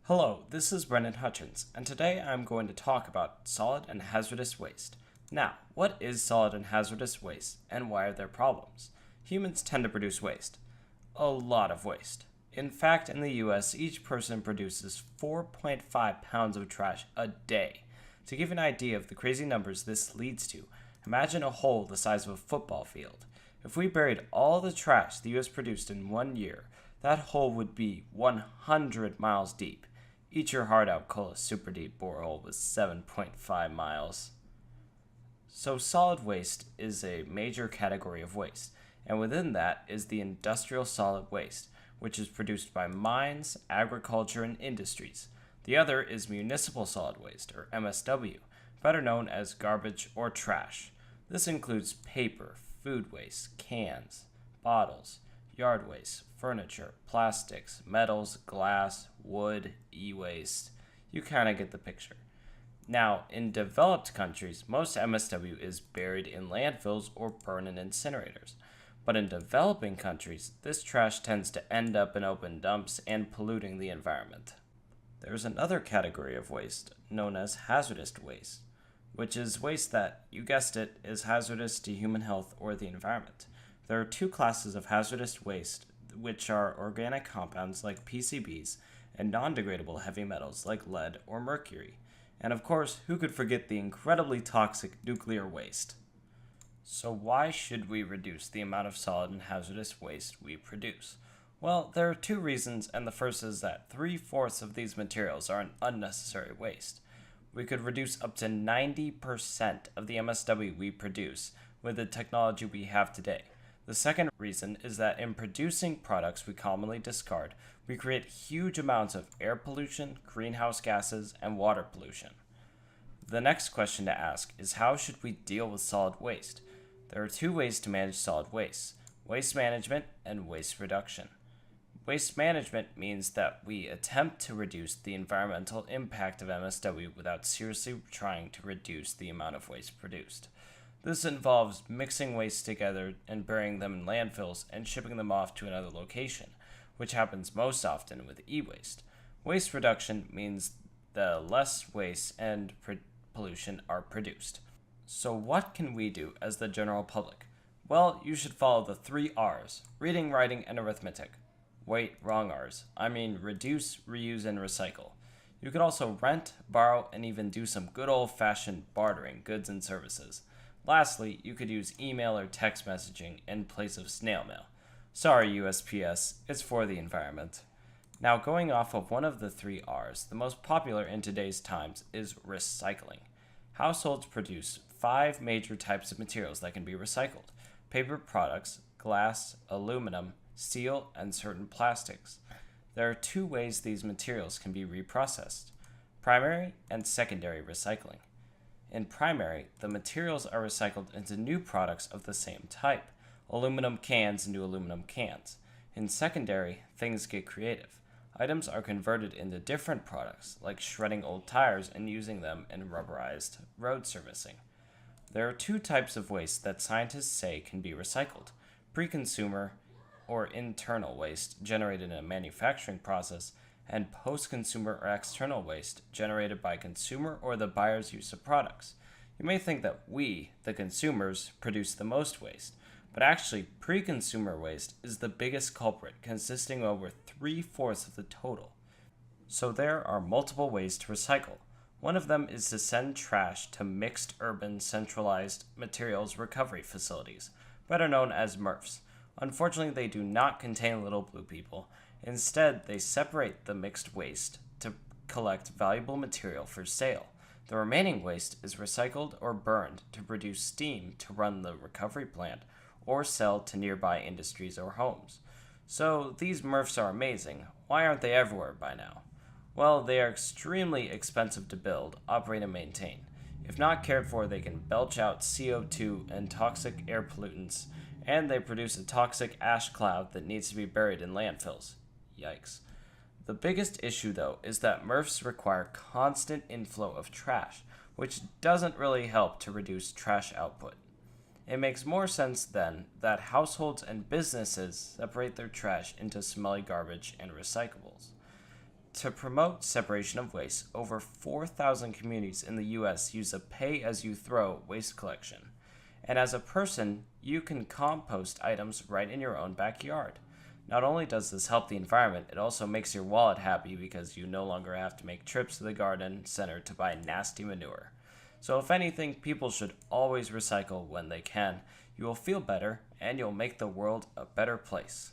Hello, this is Brendan Hutchins, and today I'm going to talk about solid and hazardous waste. Now, what is solid and hazardous waste, and why are there problems? Humans tend to produce waste. A lot of waste. In fact, in the US, each person produces 4.5 pounds of trash a day. To give an idea of the crazy numbers this leads to, imagine a hole the size of a football field. If we buried all the trash the US produced in 1 year, that hole would be 100 miles deep. Eat your heart out, Kola Superdeep Borehole was 7.5 miles. So solid waste is a major category of waste, and within that is the industrial solid waste, which is produced by mines, agriculture, and industries. The other is municipal solid waste, or MSW, better known as garbage or trash. This includes paper, food waste, cans, bottles, yard waste, furniture, plastics, metals, glass, wood, e-waste. You kind of get the picture. Now, in developed countries, most MSW is buried in landfills or burned in incinerators. But in developing countries, this trash tends to end up in open dumps and polluting the environment. There's another category of waste known as hazardous waste, which is waste that, you guessed it, is hazardous to human health or the environment. There are two classes of hazardous waste, which are organic compounds like PCBs and non-degradable heavy metals like lead or mercury. And of course, who could forget the incredibly toxic nuclear waste? So why should we reduce the amount of solid and hazardous waste we produce? Well, there are two reasons, and the first is that 3/4 of these materials are an unnecessary waste. We could reduce up to 90% of the MSW we produce with the technology we have today. The second reason is that in producing products we commonly discard, we create huge amounts of air pollution, greenhouse gases, and water pollution. The next question to ask is, how should we deal with solid waste? There are two ways to manage solid waste: waste management and waste reduction. Waste management means that we attempt to reduce the environmental impact of MSW without seriously trying to reduce the amount of waste produced. This involves mixing waste together and burying them in landfills and shipping them off to another location, which happens most often with e-waste. Waste reduction means the less waste and pollution are produced. So what can we do as the general public? Well, you should follow the 3 R's: reading, writing, and arithmetic. Wait, wrong R's. I mean reduce, reuse, and recycle. You could also rent, borrow, and even do some good old-fashioned bartering goods and services. Lastly, you could use email or text messaging in place of snail mail. Sorry, USPS, it's for the environment. Now, going off of one of the 3 R's, the most popular in today's times is recycling. Households produce 5 major types of materials that can be recycled: paper products, glass, aluminum, steel, and certain plastics. There are 2 ways these materials can be reprocessed: primary and secondary recycling. In primary, the materials are recycled into new products of the same type, aluminum cans into aluminum cans. In secondary, things get creative. Items are converted into different products, like shredding old tires and using them in rubberized road surfacing. There are 2 types of waste that scientists say can be recycled: pre-consumer or internal waste generated in a manufacturing process, and post-consumer or external waste generated by consumer or the buyer's use of products. You may think that we, the consumers, produce the most waste, but actually pre-consumer waste is the biggest culprit, consisting of over 3/4 of the total. So there are multiple ways to recycle. One of them is to send trash to mixed urban centralized materials recovery facilities, better known as MRFs. Unfortunately, they do not contain little blue people. Instead, they separate the mixed waste to collect valuable material for sale. The remaining waste is recycled or burned to produce steam to run the recovery plant or sell to nearby industries or homes. So these MRFs are amazing. Why aren't they everywhere by now? Well, they are extremely expensive to build, operate, and maintain. If not cared for, they can belch out CO2 and toxic air pollutants, and they produce a toxic ash cloud that needs to be buried in landfills. Yikes. The biggest issue, though, is that MRFs require constant inflow of trash, which doesn't really help to reduce trash output. It makes more sense, then, that households and businesses separate their trash into smelly garbage and recyclables. To promote separation of waste, over 4,000 communities in the U.S. use a pay-as-you-throw waste collection. And as a person, you can compost items right in your own backyard. Not only does this help the environment, it also makes your wallet happy because you no longer have to make trips to the garden center to buy nasty manure. So if anything, people should always recycle when they can. You will feel better, and you'll make the world a better place.